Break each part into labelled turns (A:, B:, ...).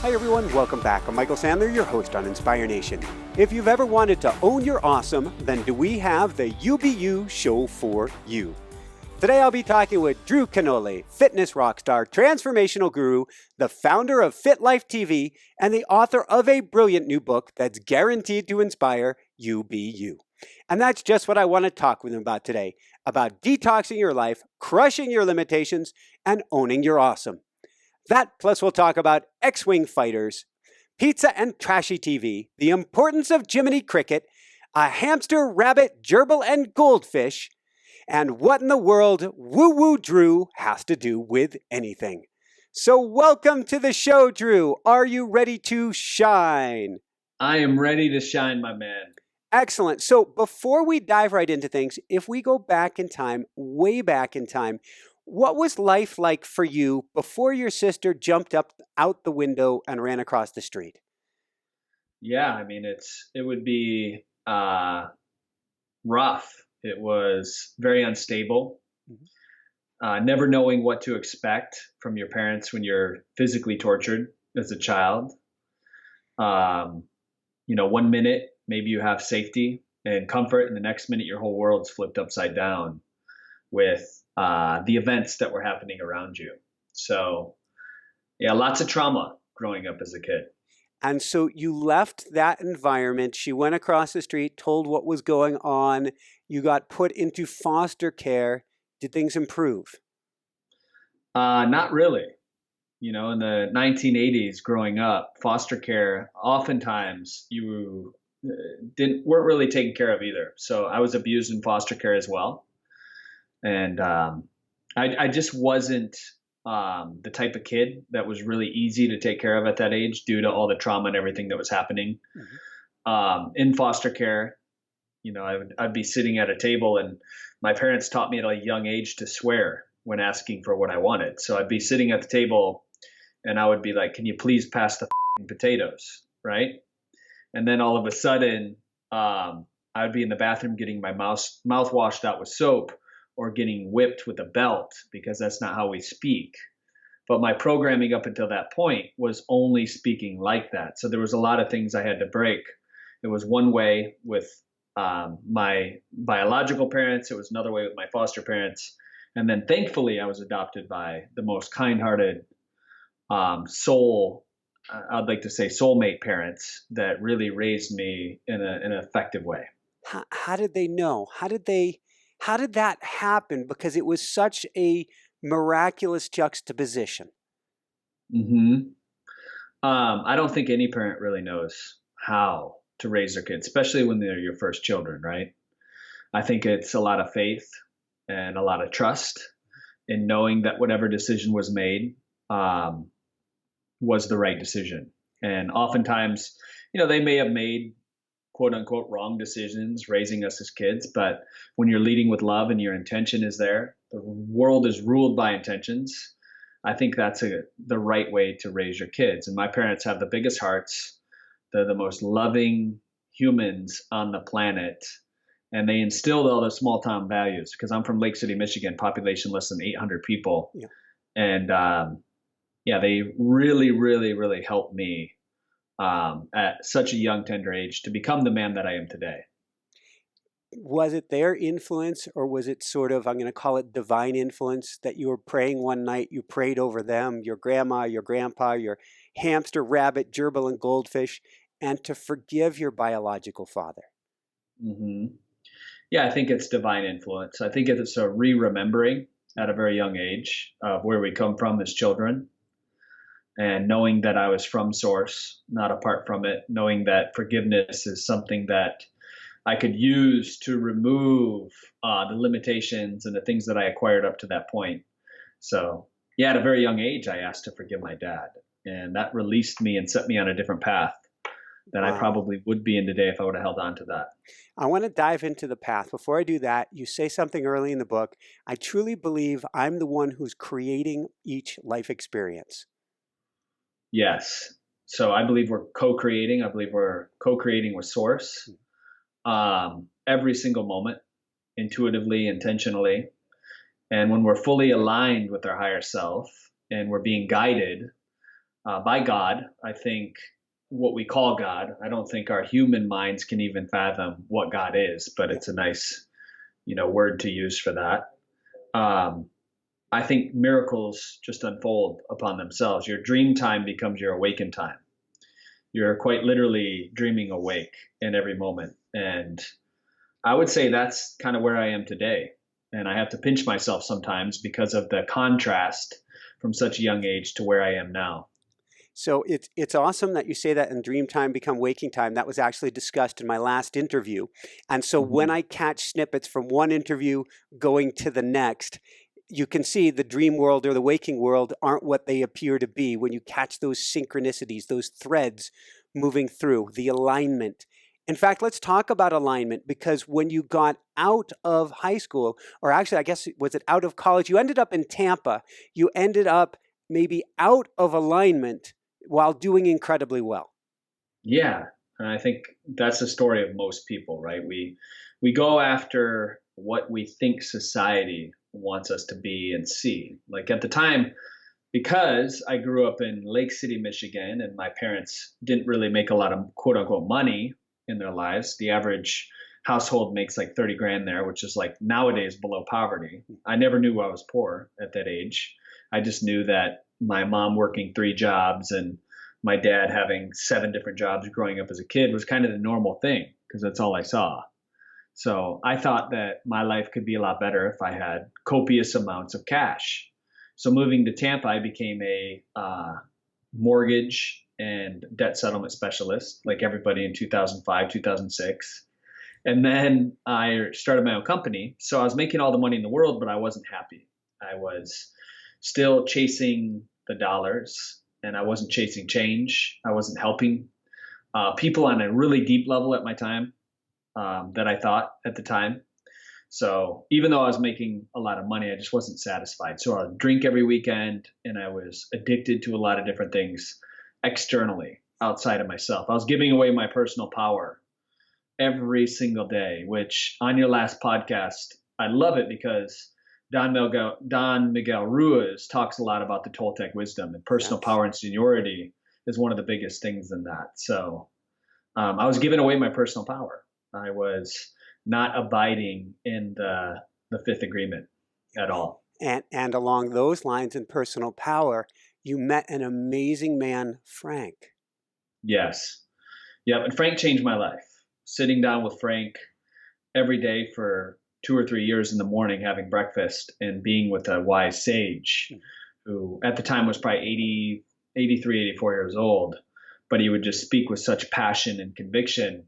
A: Hi everyone, welcome back. I'm Michael Sandler, your host on Inspire Nation. If you've ever wanted to own your awesome, then do we have the UBU show for you. Today I'll be talking with Drew Canole, fitness rockstar, transformational guru, the founder of Fit Life TV, and the author of a brilliant new book that's guaranteed to inspire UBU. And that's just what I want to talk with him about today, about detoxing your life, crushing your limitations, and owning your awesome. That plus we'll talk about X-Wing fighters, pizza and trashy TV, the importance of Jiminy Cricket, a hamster, rabbit, gerbil, and goldfish, and what in the world woo-woo Drew has to do with anything. So welcome to the show, Drew. Are you ready to shine?
B: I am ready to shine, my man.
A: Excellent. So before we dive right into things, if we go back in time, way back in time, what was life like for you before your sister jumped up out the window and ran across the street?
B: Yeah, I mean, it would be rough. It was very unstable. Never knowing what to expect from your parents when you're physically tortured as a child. 1 minute, maybe you have safety and comfort, and the next minute your whole world's flipped upside down with the events that were happening around you. So, yeah, lots of trauma growing up as a kid.
A: And so you left that environment. She went across the street, told what was going on. You got put into foster care. Did things improve?
B: Not really. In the 1980s, growing up, foster care, oftentimes you weren't really taken care of either. So I was abused in foster care as well. And I just wasn't the type of kid that was really easy to take care of at that age due to all the trauma and everything that was happening. In foster care, I'd be sitting at a table, and my parents taught me at a young age to swear when asking for what I wanted. So I'd be sitting at the table and I would be like, "Can you please pass the potatoes?" Right? And then all of a sudden, I'd be in the bathroom getting my mouth washed out with soap, or getting whipped with a belt, because that's not how we speak. But my programming up until that point was only speaking like that. So there was a lot of things I had to break. It was one way with my biological parents. It was another way with my foster parents. And then thankfully I was adopted by the most kind-hearted I'd like to say soulmate parents that really raised me in an effective way.
A: How did they know? How did that happen? Because it was such a miraculous juxtaposition.
B: I don't think any parent really knows how to raise their kids, especially when they're your first children, right? I think it's a lot of faith and a lot of trust in knowing that whatever decision was made was the right decision. And oftentimes, they may have made quote unquote wrong decisions raising us as kids, but when you're leading with love and your intention is there, the world is ruled by intentions. I think that's the right way to raise your kids. And my parents have the biggest hearts. They're the most loving humans on the planet. And they instilled all the small town values, because I'm from Lake City, Michigan, population less than 800 people. Yeah. And they really, really, really helped me at such a young, tender age to become the man that I am today.
A: Was it their influence, or was it sort of, I'm going to call it divine influence, that you were praying one night, you prayed over them, your grandma, your grandpa, your hamster, rabbit, gerbil, and goldfish, and to forgive your biological father?
B: Yeah, I think it's divine influence. I think it's a re-remembering at a very young age of where we come from as children. And knowing that I was from source, not apart from it, knowing that forgiveness is something that I could use to remove the limitations and the things that I acquired up to that point. So, yeah, at a very young age, I asked to forgive my dad. And that released me and set me on a different path than I probably would be in today if I would have held on to that.
A: I want to dive into the path. Before I do that, you say something early in the book. I truly believe I'm the one who's creating each life experience.
B: Yes. So I believe we're co-creating. I believe we're co-creating with source every single moment, intuitively, intentionally. And when we're fully aligned with our higher self and we're being guided, by God. I think what we call God, I don't think our human minds can even fathom what God is, but it's a nice, word to use for that. I think miracles just unfold upon themselves. Your dream time becomes your awakened time. You're quite literally dreaming awake in every moment. And I would say that's kind of where I am today. And I have to pinch myself sometimes because of the contrast from such a young age to where I am now.
A: So it's awesome that you say that in dream time become waking time. That was actually discussed in my last interview. And so when I catch snippets from one interview going to the next, you can see the dream world or the waking world aren't what they appear to be when you catch those synchronicities, those threads moving through, the alignment. In fact, let's talk about alignment, because when you got out of high school, or actually, I guess, was it out of college? You ended up in Tampa. You ended up maybe out of alignment while doing incredibly well.
B: Yeah. And I think that's the story of most people, right? We go after what we think society wants us to be and see. Like at the time, because I grew up in Lake City, Michigan, and my parents didn't really make a lot of quote unquote money in their lives. The average household makes like 30 grand there, which is like nowadays below poverty. I never knew I was poor at that age. I just knew that my mom working 3 jobs and my dad having 7 different jobs growing up as a kid was kind of the normal thing because that's all I saw. So I thought that my life could be a lot better if I had copious amounts of cash. So moving to Tampa, I became a mortgage and debt settlement specialist, like everybody in 2005, 2006. And then I started my own company. So I was making all the money in the world, but I wasn't happy. I was still chasing the dollars, and I wasn't chasing change. I wasn't helping people on a really deep level at my time that I thought at the time. So even though I was making a lot of money, I just wasn't satisfied. So I would drink every weekend, and I was addicted to a lot of different things externally, outside of myself. I was giving away my personal power every single day, which on your last podcast, I love it because Don Miguel Ruiz talks a lot about the Toltec wisdom, and personal power and seniority is one of the biggest things in that. So I was giving away my personal power. I was not abiding in the fifth agreement at all.
A: And along those lines, in personal power, you met an amazing man, Frank.
B: Yes. Yeah, and Frank changed my life. Sitting down with Frank every day for 2 or 3 years in the morning, having breakfast and being with a wise sage who at the time was probably 80, 83, 84 years old, but he would just speak with such passion and conviction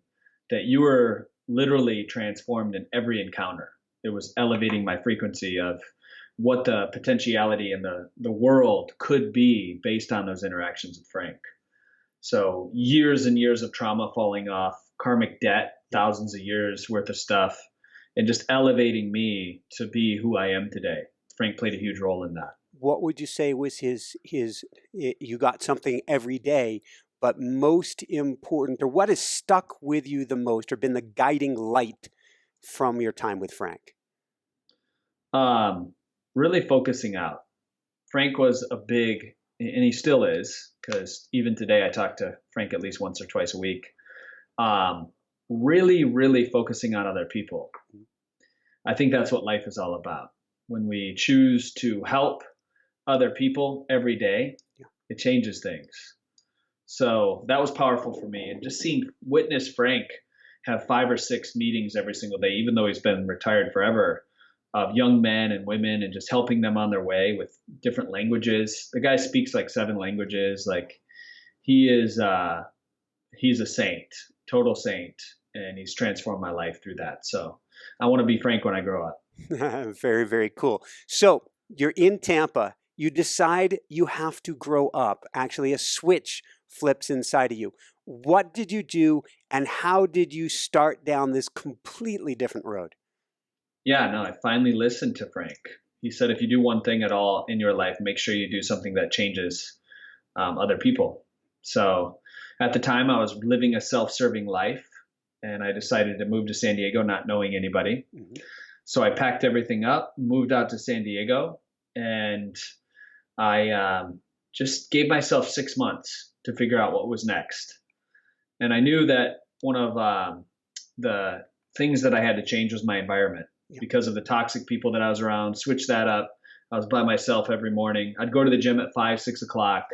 B: that you were literally transformed in every encounter. It was elevating my frequency of what the potentiality in the world could be based on those interactions with Frank. So years and years of trauma falling off, karmic debt, thousands of years worth of stuff, and just elevating me to be who I am today. Frank played a huge role in that.
A: What would you say was his you got something every day, but most important, or what has stuck with you the most or been the guiding light from your time with Frank?
B: Really focusing out. Frank was a big, and he still is, because even today I talk to Frank at least once or twice a week. Really, really focusing on other people. I think that's what life is all about. When we choose to help other people every day, it changes things. So that was powerful for me. And just witness Frank have 5 or 6 meetings every single day, even though he's been retired forever, of young men and women, and just helping them on their way with different languages. The guy speaks like 7 languages. Like he's a saint, total saint. And he's transformed my life through that. So I want to be Frank when I grow up.
A: Very, very cool. So you're in Tampa. You decide you have to grow up. Actually, a switch flips inside of you. What did you do, and how did you start down this completely different road?
B: Yeah, no, I finally listened to Frank. He said, if you do one thing at all in your life, make sure you do something that changes other people. So at the time, I was living a self-serving life, and I decided to move to San Diego, not knowing anybody. Mm-hmm. So I packed everything up, moved out to San Diego, and I just gave myself 6 months to figure out what was next. And I knew that one of the things that I had to change was my environment because of the toxic people that I was around. Switch that up. I was by myself every morning. I'd go to the gym at 5, 6 o'clock,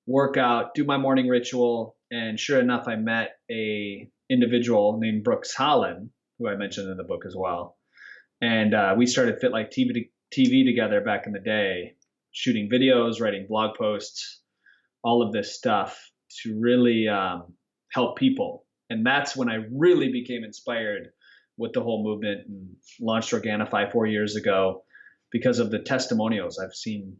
B: work out, do my morning ritual. And sure enough, I met a individual named Brooks Holland, who I mentioned in the book as well. And we started Fit Like TV together back in the day, shooting videos, writing blog posts, all of this stuff to really help people. And that's when I really became inspired with the whole movement and launched Organifi 4 years ago because of the testimonials. I've seen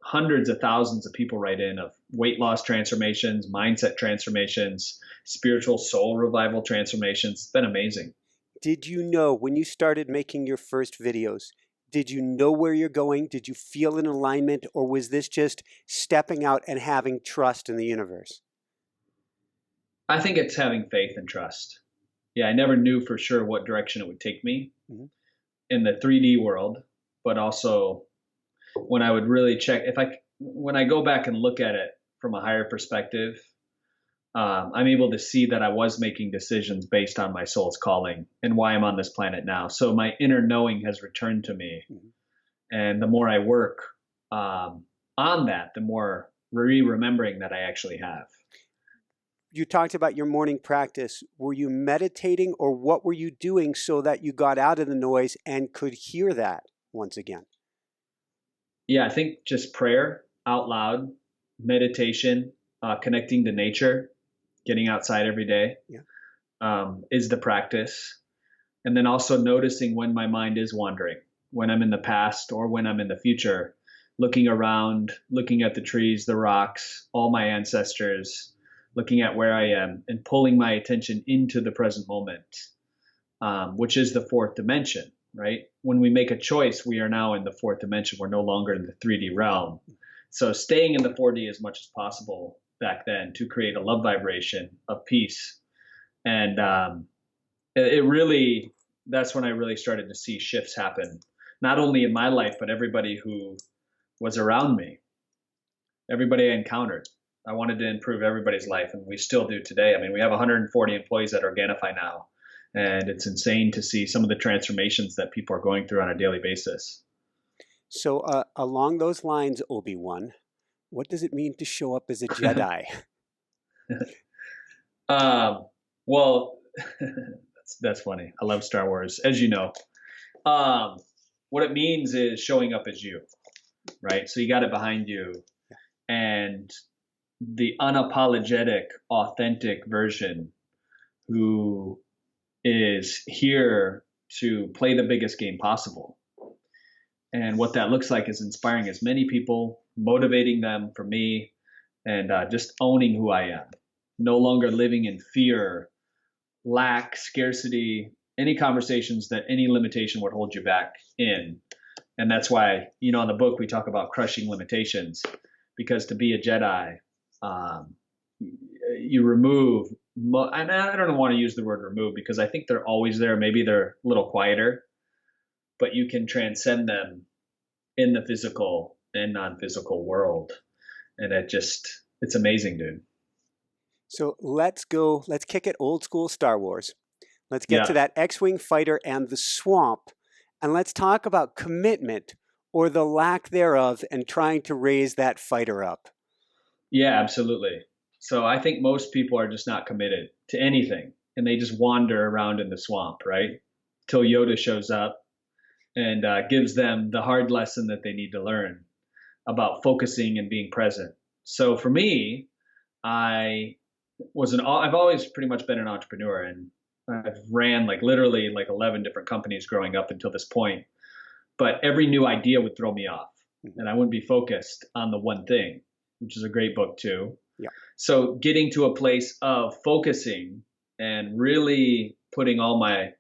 B: hundreds of thousands of people write in of weight loss transformations, mindset transformations, spiritual soul revival transformations. It's been amazing.
A: Did you know when you started making your first videos, did you know where you're going? Did you feel an alignment, or was this just stepping out and having trust in the universe?
B: I think it's having faith and trust. Yeah, I never knew for sure what direction it would take me in the 3D world, but also when I would really check, when I go back and look at it from a higher perspective, I'm able to see that I was making decisions based on my soul's calling and why I'm on this planet now. So my inner knowing has returned to me. And the more I work on that, the more remembering that I actually have.
A: You talked about your morning practice. Were you meditating, or what were you doing so that you got out of the noise and could hear that once again?
B: Yeah, I think just prayer out loud, meditation, connecting to nature, getting outside every day is the practice. And then also noticing when my mind is wandering, when I'm in the past or when I'm in the future, looking around, looking at the trees, the rocks, all my ancestors, looking at where I am and pulling my attention into the present moment, which is the fourth dimension, right? When we make a choice, we are now in the fourth dimension. We're no longer in the 3D realm. So staying in the 4D as much as possible back then to create a love vibration of peace. And that's when I really started to see shifts happen, not only in my life, but everybody who was around me, everybody I encountered. I wanted to improve everybody's life, and we still do today. I mean, we have 140 employees at Organifi now, and it's insane to see some of the transformations that people are going through on a daily basis.
A: So along those lines, Obi-Wan, what does it mean to show up as a Jedi?
B: Well, that's funny. I love Star Wars, as you know. What it means is showing up as you, right? So you got it behind you, and the unapologetic, authentic version who is here to play the biggest game possible. And what that looks like is inspiring as many people, motivating them for me, and just owning who I am. No longer living in fear, lack, scarcity, any conversations that any limitation would hold you back in. And that's why, in the book, we talk about crushing limitations, because to be a Jedi, you remove, and I don't want to use the word remove because I think they're always there. Maybe they're a little quieter, but you can transcend them in the physical and non-physical world. And it's amazing, dude.
A: So let's kick it old school Star Wars. Let's get to that X-Wing fighter and the swamp, and let's talk about commitment or the lack thereof and trying to raise that fighter up.
B: Yeah, absolutely. So I think most people are just not committed to anything, and they just wander around in the swamp, right? Till Yoda shows up and gives them the hard lesson that they need to learn about focusing and being present. So for me, I've always pretty much been an entrepreneur, and I've ran literally 11 different companies growing up until this point. But every new idea would throw me off, and I wouldn't be focused on the one thing, which is a great book too.
A: Yeah.
B: So getting to a place of focusing and really putting all my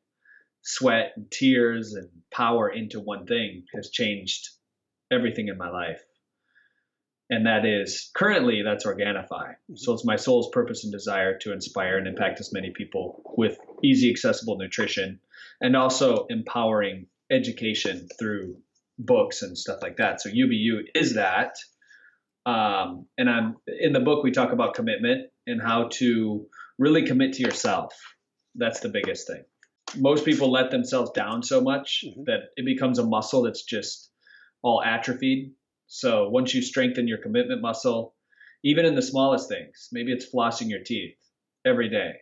B: sweat and tears and power into one thing has changed everything in my life. And that's Organifi. So it's my soul's purpose and desire to inspire and impact as many people with easy, accessible nutrition, and also empowering education through books and stuff like that. So UBU is that. And I'm in the book, we talk about commitment and how to really commit to yourself. That's the biggest thing. Most people let themselves down so much that it becomes a muscle that's just all atrophied. So once you strengthen your commitment muscle, even in the smallest things, maybe it's flossing your teeth every day.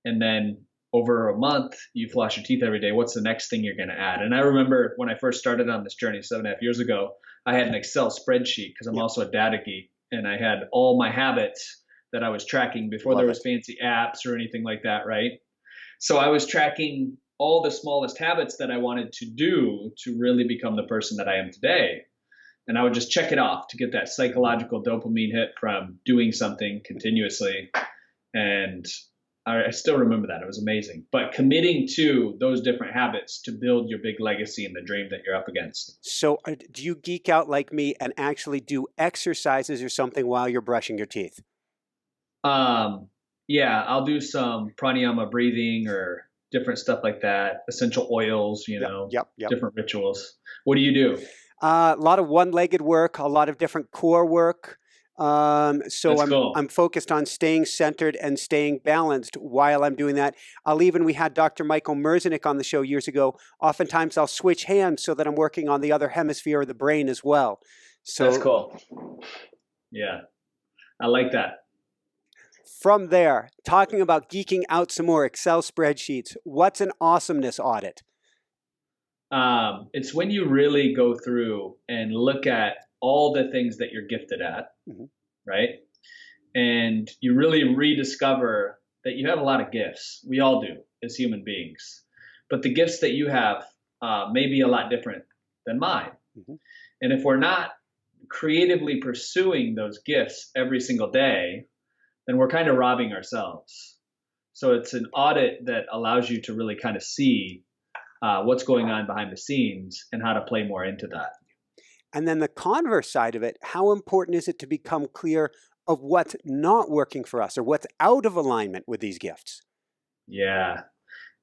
B: And then over a month, you floss your teeth every day. What's the next thing you're going to add? And I remember when I first started on this journey 7.5 years ago, I had an Excel spreadsheet because I'm also a data geek. And I had all my habits that I was tracking before there was fancy apps or anything like that, right? So I was tracking all the smallest habits that I wanted to do to really become the person that I am today. And I would just check it off to get that psychological dopamine hit from doing something continuously. And I still remember that. It was amazing. But committing to those different habits to build your big legacy and the dream that you're up against.
A: So do you geek out like me and actually do exercises or something while you're brushing your teeth?
B: Yeah, I'll do some pranayama breathing or different stuff like that. Essential oils, different rituals. What do you do?
A: A lot of one-legged work, a lot of different core work. I'm focused on staying centered and staying balanced while I'm doing that. We had Dr. Michael Merzenich on the show years ago. Oftentimes I'll switch hands so that I'm working on the other hemisphere of the brain as well. So
B: that's cool. Yeah, I like that.
A: From there, talking about geeking out some more Excel spreadsheets, what's an awesomeness audit?
B: It's when you really go through and look at all the things that you're gifted at, right? And you really rediscover that you have a lot of gifts. We all do as human beings. But the gifts that you have may be a lot different than mine. And if we're not creatively pursuing those gifts every single day, then we're kind of robbing ourselves. So it's an audit that allows you to really kind of see what's going on behind the scenes and how to play more into that.
A: And then the converse side of it, how important is it to become clear of what's not working for us or what's out of alignment with these gifts?
B: Yeah,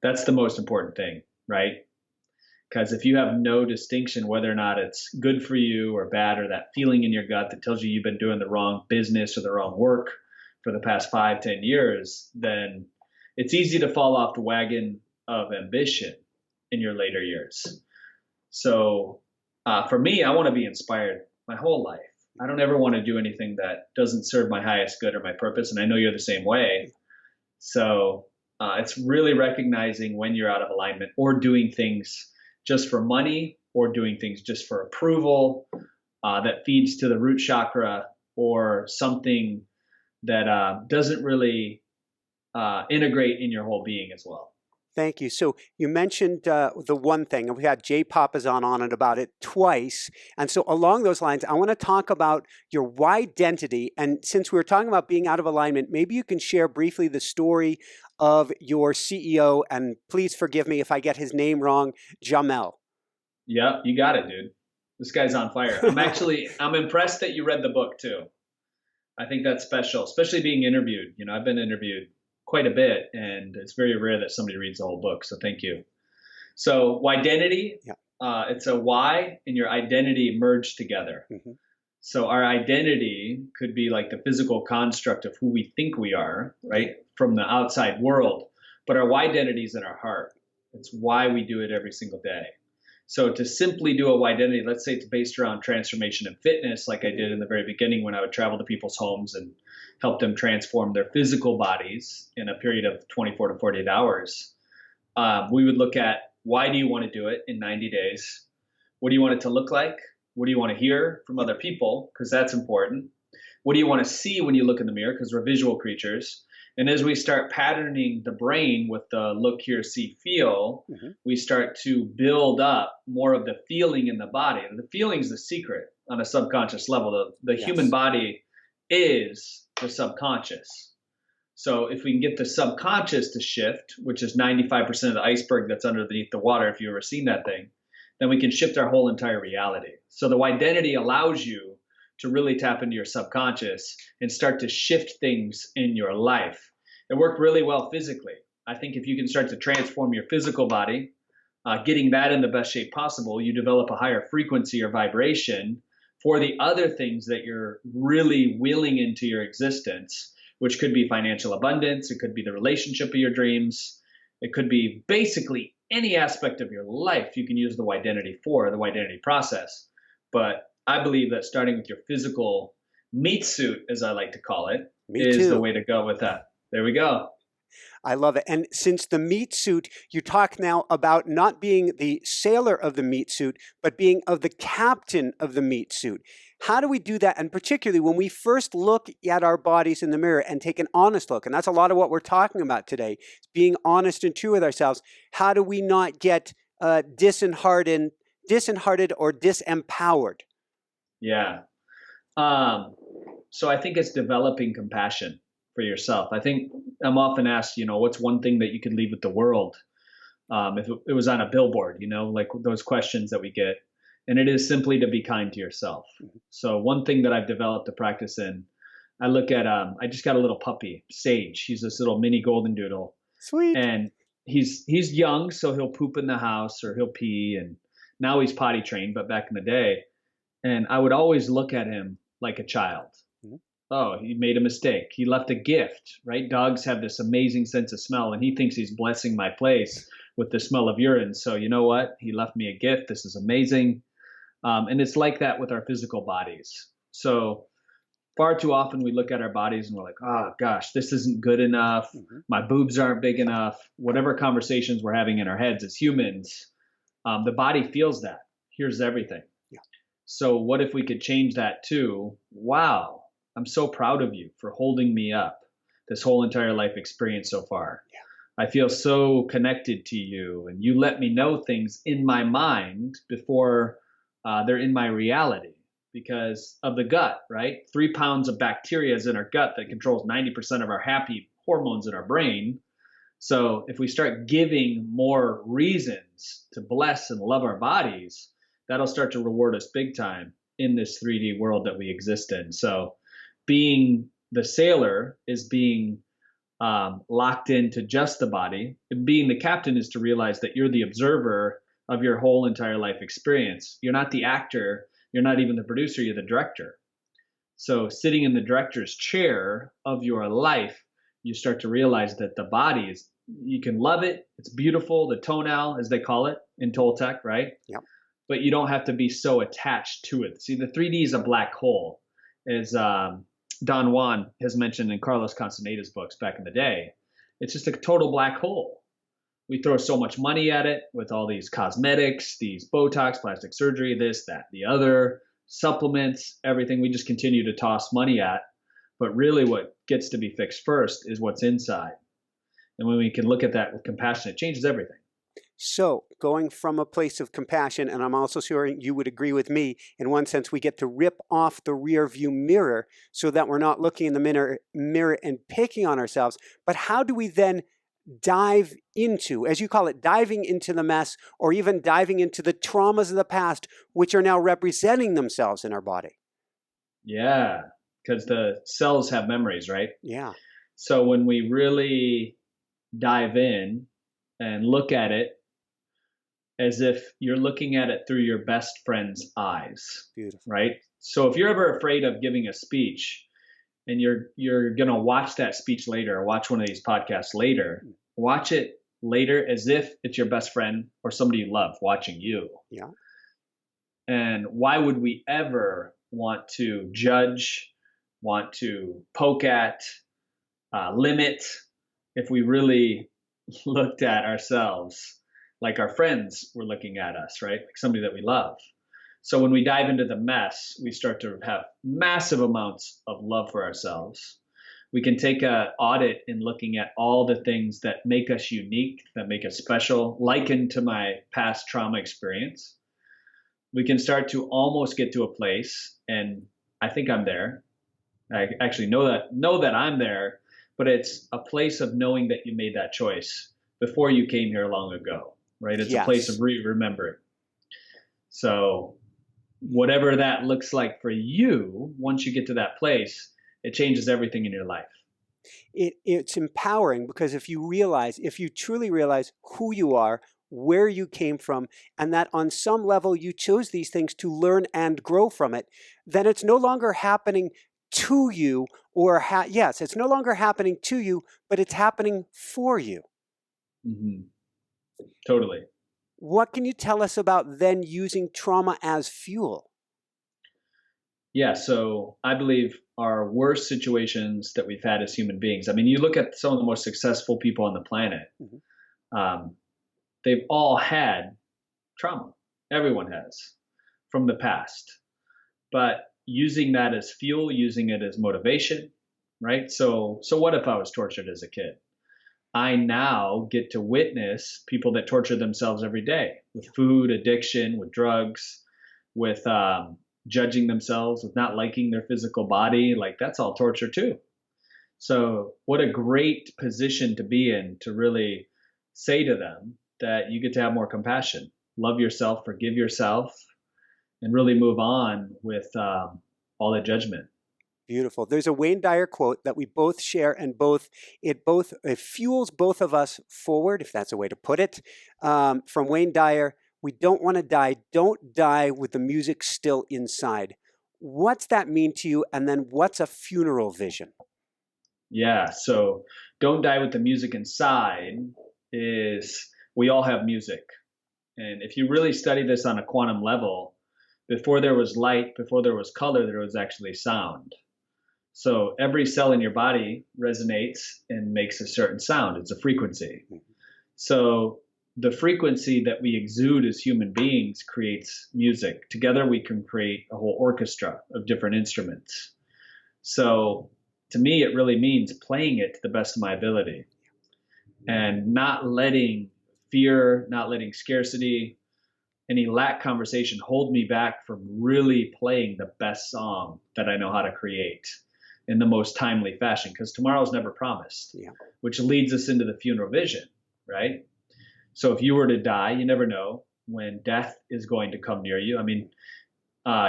B: that's the most important thing, right? Because if you have no distinction whether or not it's good for you or bad, or that feeling in your gut that tells you you've been doing the wrong business or the wrong work for the past 5-10 years, then it's easy to fall off the wagon of ambition in your later years. So for me, I want to be inspired my whole life. I don't ever want to do anything that doesn't serve my highest good or my purpose. And I know you're the same way. So it's really recognizing when you're out of alignment or doing things just for money or doing things just for approval that feeds to the root chakra, or something that doesn't really integrate in your whole being as well.
A: Thank you. So you mentioned the one thing, and we had Jay Papazan on it about it twice. And so along those lines, I want to talk about your why identity. And since we were talking about being out of alignment, maybe you can share briefly the story of your CEO, and please forgive me if I get his name wrong, Jamel.
B: Yeah, you got it, dude. This guy's on fire. I'm impressed that you read the book too. I think that's special, especially being interviewed. I've been interviewed quite a bit, and it's very rare that somebody reads the whole book. So thank you. So identity, it's a why and your identity merged together. So our identity could be like the physical construct of who we think we are, right, from the outside world. But our why identity is in our heart. It's why we do it every single day. So to simply do a why identity, let's say it's based around transformation and fitness, like I did in the very beginning when I would travel to people's homes and help them transform their physical bodies in a period of 24 to 48 hours. We would look at, why do you want to do it in 90 days? What do you want it to look like? What do you want to hear from other people? Because that's important. What do you want to see when you look in the mirror? Because we're visual creatures. And as we start patterning the brain with the look, hear, see, feel, we start to build up more of the feeling in the body. And the feeling's the secret on a subconscious level. The human body is the subconscious. So if we can get the subconscious to shift, which is 95% of the iceberg that's underneath the water, if you've ever seen that thing, then we can shift our whole entire reality. So the identity allows you to really tap into your subconscious and start to shift things in your life. It worked really well physically. I think if you can start to transform your physical body, getting that in the best shape possible, you develop a higher frequency or vibration for the other things that you're really willing into your existence, which could be financial abundance, it could be the relationship of your dreams, it could be basically any aspect of your life you can use the Identity for, the Identity process. But I believe that starting with your physical meat suit, as I like to call it, is the way to go with that. There we go.
A: I love it. And since the meat suit, you talk now about not being the sailor of the meat suit, but being of the captain of the meat suit. How do we do that? And particularly when we first look at our bodies in the mirror and take an honest look, and that's a lot of what we're talking about today, being honest and true with ourselves. How do we not get disheartened or disempowered?
B: Yeah. So I think it's developing compassion for yourself. I think I'm often asked, what's one thing that you could leave with the world? If it was on a billboard, like those questions that we get. And it is simply to be kind to yourself. So one thing that I've developed a practice in, I look at, I just got a little puppy, Sage. He's this little mini golden doodle.
A: Sweet.
B: And he's young, so he'll poop in the house or he'll pee. And now he's potty trained, but back in the day. And I would always look at him like a child. Oh, he made a mistake. He left a gift, right? Dogs have this amazing sense of smell, and he thinks he's blessing my place with the smell of urine. So you know what? He left me a gift. This is amazing. And it's like that with our physical bodies. So far too often we look at our bodies and we're like, oh gosh, this isn't good enough. My boobs aren't big enough. Whatever conversations we're having in our heads as humans, the body feels that, hears everything.
A: Yeah.
B: So what if we could change that to, wow, I'm so proud of you for holding me up this whole entire life experience so far. Yeah. I feel so connected to you, and you let me know things in my mind before they're in my reality because of the gut, right? 3 pounds of bacteria is in our gut that controls 90% of our happy hormones in our brain. So if we start giving more reasons to bless and love our bodies, that'll start to reward us big time in this 3D world that we exist in. So being the sailor is being locked into just the body. And being the captain is to realize that you're the observer of your whole entire life experience. You're not the actor. You're not even the producer. You're the director. So sitting in the director's chair of your life, you start to realize that the body is, you can love it. It's beautiful. The tonal, as they call it in Toltec, right?
A: Yeah.
B: But you don't have to be so attached to it. See, the 3D is a black hole, as Don Juan has mentioned in Carlos Castaneda's books back in the day. It's just a total black hole. We throw so much money at it with all these cosmetics, these Botox, plastic surgery, this, that, the other, supplements, everything. We just continue to toss money at. But really what gets to be fixed first is what's inside. And when we can look at that with compassion, it changes everything.
A: So going from a place of compassion, and I'm also sure you would agree with me, in one sense, we get to rip off the rear view mirror so that we're not looking in the mirror and picking on ourselves. But how do we then dive into, as you call it, diving into the mess, or even diving into the traumas of the past, which are now representing themselves in our body?
B: Yeah, because the cells have memories, right?
A: Yeah.
B: So when we really dive in and look at it as if you're looking at it through your best friend's eyes.
A: Beautiful. Right?
B: So if you're ever afraid of giving a speech and you're going to watch that speech later or watch one of these podcasts later, watch it later as if it's your best friend or somebody you love watching you.
A: Yeah.
B: And why would we ever want to judge, want to poke at, limit, if we really looked at ourselves like our friends were looking at us, right? Like somebody that we love. So when we dive into the mess, we start to have massive amounts of love for ourselves. We can take an audit in looking at all the things that make us unique, that make us special, likened to my past trauma experience. We can start to almost get to a place, and I think I'm there. I actually know that I'm there, but it's a place of knowing that you made that choice before you came here long ago, right? It's a place of remembering. So whatever that looks like for you, once you get to that place, it changes everything in your life.
A: It's empowering because if you truly realize who you are, where you came from, and that on some level you chose these things to learn and grow from it, then it's no longer happening to you, or yes, it's no longer happening to you, but it's happening for you.
B: Hmm. Totally.
A: What can you tell us about then using trauma as fuel?
B: Yeah, so I believe our worst situations that we've had as human beings. I mean, you look at some of the most successful people on the planet,
A: Mhm.
B: um, they've all had trauma. Everyone has from the past. But using that as fuel, using it as motivation, right? So what if I was tortured as a kid? I now get to witness people that torture themselves every day with food addiction, with drugs, with judging themselves, with not liking their physical body. Like that's all torture too. So what a great position to be in to really say to them that you get to have more compassion, love yourself, forgive yourself, and really move on with all the judgment.
A: Beautiful. There's a Wayne Dyer quote that we both share, and it fuels both of us forward, if that's a way to put it. From Wayne Dyer, we don't want to die. Don't die with the music still inside. What's that mean to you? And then what's a funeral vision?
B: Yeah, so don't die with the music inside is we all have music. And if you really study this on a quantum level, before there was light, before there was color, there was actually sound. So every cell in your body resonates and makes a certain sound. It's a frequency. So the frequency that we exude as human beings creates music. Together we can create a whole orchestra of different instruments. So to me, it really means playing it to the best of my ability and not letting fear, not letting scarcity, any lack conversation hold me back from really playing the best song that I know how to create in the most timely fashion, because tomorrow's never promised,
A: Yeah.
B: which leads us into the funeral vision, right? So if you were to die, you never know when death is going to come near you. I mean,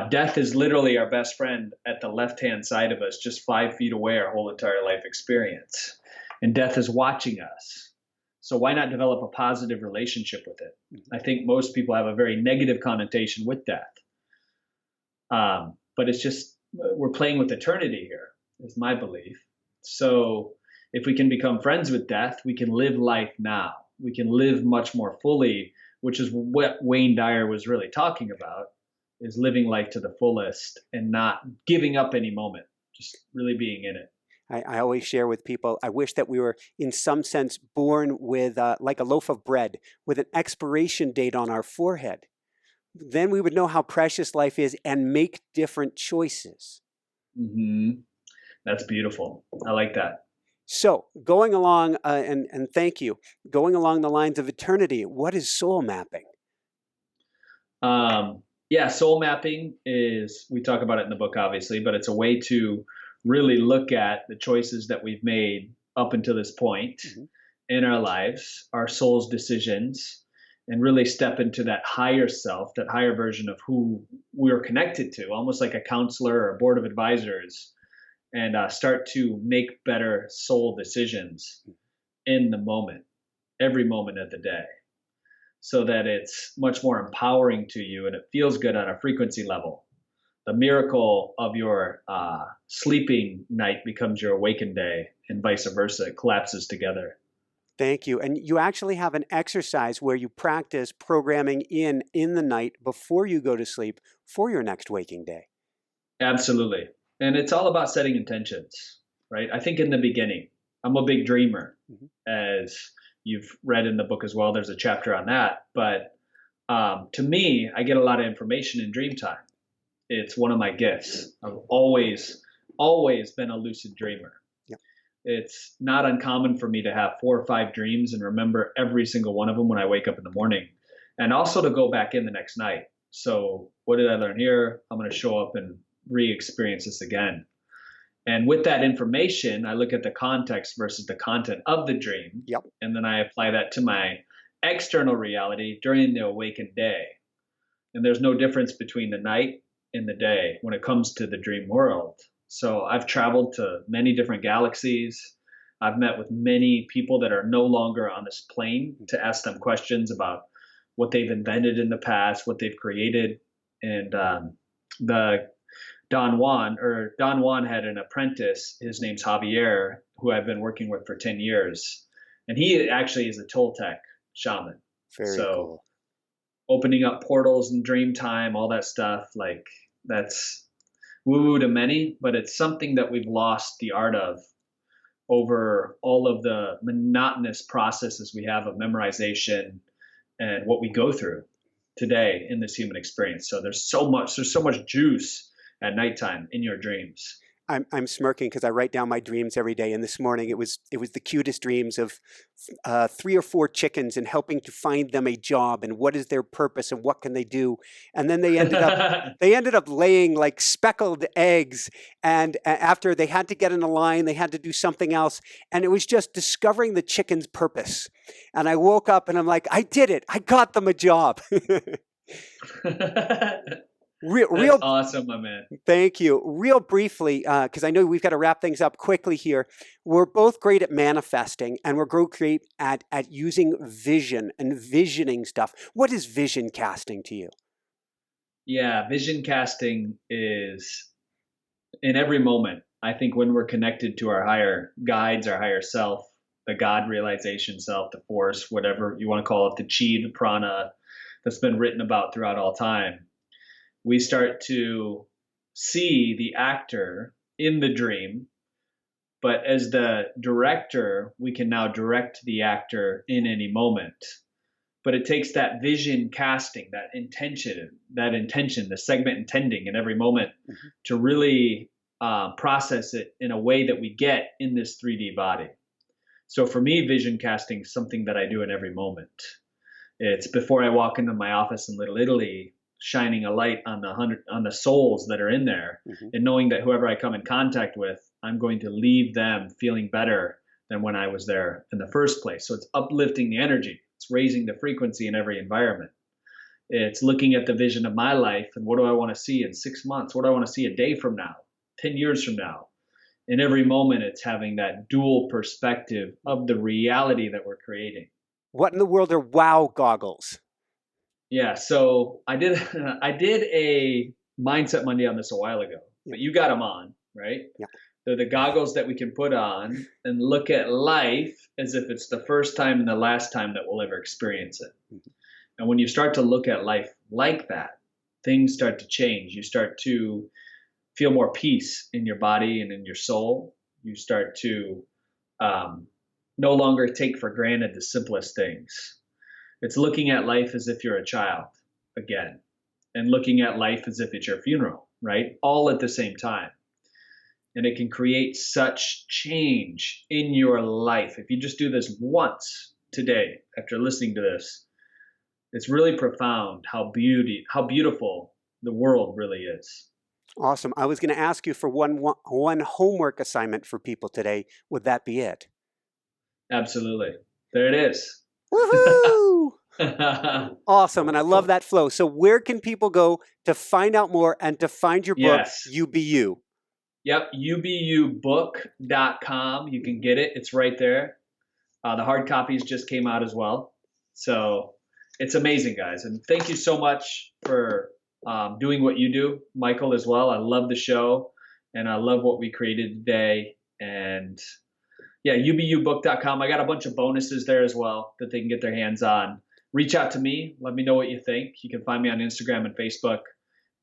B: death is literally our best friend at the left-hand side of us, just 5 feet away our whole entire life experience. And death is watching us. So why not develop a positive relationship with it? I think most people have a very negative connotation with death. But it's just, we're playing with eternity here, is my belief. So if we can become friends with death, we can live life now. We can live much more fully, which is what Wayne Dyer was really talking about, is living life to the fullest and not giving up any moment, just really being in it.
A: I always share with people, I wish that we were in some sense born with like a loaf of bread with an expiration date on our forehead. Then we would know how precious life is and make different choices.
B: Mm-hmm. That's beautiful. I like that.
A: So going along, and thank you, going along the lines of eternity, what is soul mapping?
B: Yeah, soul mapping is, we talk about it in the book, obviously, but it's a way to really look at the choices that we've made up until this point in our lives, our soul's decisions, and really step into that higher self, that higher version of who we're connected to, almost like a counselor or a board of advisors, and start to make better soul decisions in the moment, every moment of the day, so that it's much more empowering to you and it feels good on a frequency level. The miracle of your sleeping night becomes your awakened day, and vice versa. It collapses together.
A: Thank you. And you actually have an exercise where you practice programming in the night before you go to sleep for your next waking day.
B: Absolutely. And it's all about setting intentions, right? I think in the beginning, I'm a big dreamer, as you've read in the book as well. There's a chapter on that. But to me, I get a lot of information in dream time. It's one of my gifts. I've always been a lucid dreamer.
A: Yep.
B: It's not uncommon for me to have 4 or 5 dreams and remember every single one of them when I wake up in the morning, and also to go back in the next night. So what did I learn here? I'm going to show up and re-experience this again. And with that information, I look at the context versus the content of the dream.
A: Yep.
B: And then I apply that to my external reality during the awakened day. And there's no difference between the night and the day when it comes to the dream world. So I've traveled to many different galaxies. I've met with many people that are no longer on this plane to ask them questions about what they've invented in the past, what they've created. And the Don Juan had an apprentice. His name's Javier, who I've been working with for 10 years. And he actually is a Toltec shaman.
A: Very cool.
B: Opening up portals in dream time, all that stuff, like that's woo-woo to many, but it's something that we've lost the art of over all of the monotonous processes we have of memorization and what we go through today in this human experience. So there's so much juice at nighttime in your dreams.
A: I'm smirking because I write down my dreams every day. And this morning it was the cutest dreams of 3 or 4 chickens and helping to find them a job and what is their purpose and what can they do. And then they ended up laying like speckled eggs. And after they had to get in a line, they had to do something else. And it was just discovering the chicken's purpose. And I woke up and I'm like, I did it. I got them a job.
B: Real awesome, my man.
A: Thank you. Real briefly, because I know we've got to wrap things up quickly here. We're both great at manifesting, and we're great at using vision and visioning stuff. What is vision casting to you?
B: Yeah, vision casting is in every moment. I think when we're connected to our higher guides, our higher self, the God realization self, the force, whatever you want to call it, the chi, the prana that's been written about throughout all time. We start to see the actor in the dream, but as the director, we can now direct the actor in any moment. But it takes that vision casting, that intention, the segment intending in every moment to really process it in a way that we get in this 3D body. So for me, vision casting is something that I do in every moment. It's before I walk into my office in Little Italy, shining a light on the souls that are in there, and knowing that whoever I come in contact with, I'm going to leave them feeling better than when I was there in the first place. So it's uplifting the energy. It's raising the frequency in every environment. It's looking at the vision of my life and what do I want to see in 6 months? What do I want to see a day from now, 10 years from now? In every moment, it's having that dual perspective of the reality that we're creating.
A: What in the world are wow goggles?
B: Yeah, so I did a Mindset Monday on this a while ago, but you got them on, right?
A: Yeah.
B: They're the goggles that we can put on and look at life as if it's the first time and the last time that we'll ever experience it. And when you start to look at life like that, things start to change. You start to feel more peace in your body and in your soul. You start to no longer take for granted the simplest things. It's looking at life as if you're a child again, and looking at life as if it's your funeral, right? All at the same time. And it can create such change in your life. If you just do this once today, after listening to this, it's really profound how beautiful the world really is.
A: Awesome. I was going to ask you for one homework assignment for people today. Would that be it?
B: Absolutely. There it is.
A: Woohoo! Awesome. And I love that flow. So where can people go to find out more and to find your book, UBU?
B: Yep. ububook.com. You can get it. It's right there. The hard copies just came out as well. So it's amazing, guys. And thank you so much for doing what you do, Michael, as well. I love the show and I love what we created today. And yeah, ububook.com. I got a bunch of bonuses there as well that they can get their hands on. Reach out to me. Let me know what you think. You can find me on Instagram and Facebook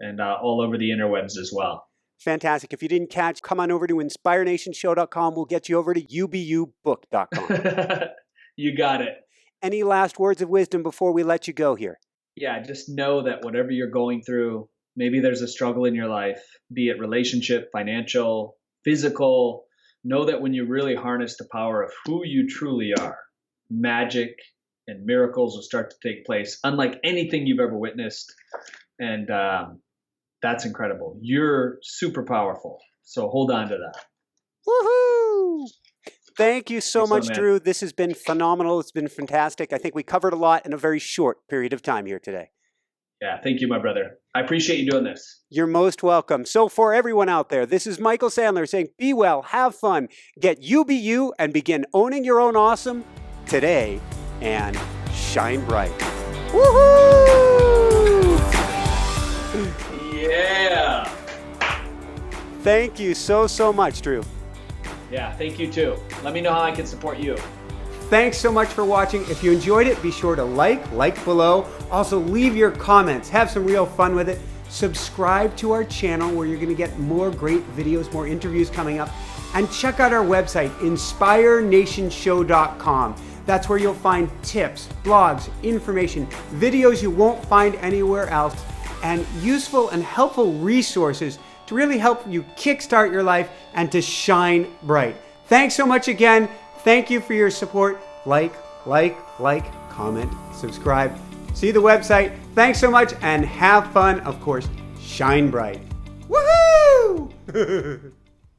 B: and all over the interwebs as well.
A: Fantastic. If you didn't catch, come on over to inspirenationshow.com. We'll get you over to ububook.com.
B: You got it.
A: Any last words of wisdom before we let you go here?
B: Yeah, just know that whatever you're going through, maybe there's a struggle in your life, be it relationship, financial, physical. Know that when you really harness the power of who you truly are, magic and miracles will start to take place, unlike anything you've ever witnessed. And that's incredible. You're super powerful. So hold on to that.
A: Woohoo! Thank you so much, Drew. This has been phenomenal. It's been fantastic. I think we covered a lot in a very short period of time here today.
B: Yeah, thank you, my brother. I appreciate you doing this.
A: You're most welcome. So for everyone out there, this is Michael Sandler saying, be well, have fun, get UBU, and begin owning your own awesome today and shine bright. Woohoo!
B: Yeah.
A: Thank you so much, Drew.
B: Yeah, thank you too. Let me know how I can support you.
A: Thanks so much for watching. If you enjoyed it, be sure to like below. Also, leave your comments. Have some real fun with it. Subscribe to our channel where you're going to get more great videos, more interviews coming up. And check out our website, inspirernationshow.com. That's where you'll find tips, blogs, information, videos you won't find anywhere else, and useful and helpful resources to really help you kickstart your life and to shine bright. Thanks so much again. Thank you for your support. Like, comment, subscribe. See the website. Thanks so much and have fun. Of course, shine bright. Woohoo!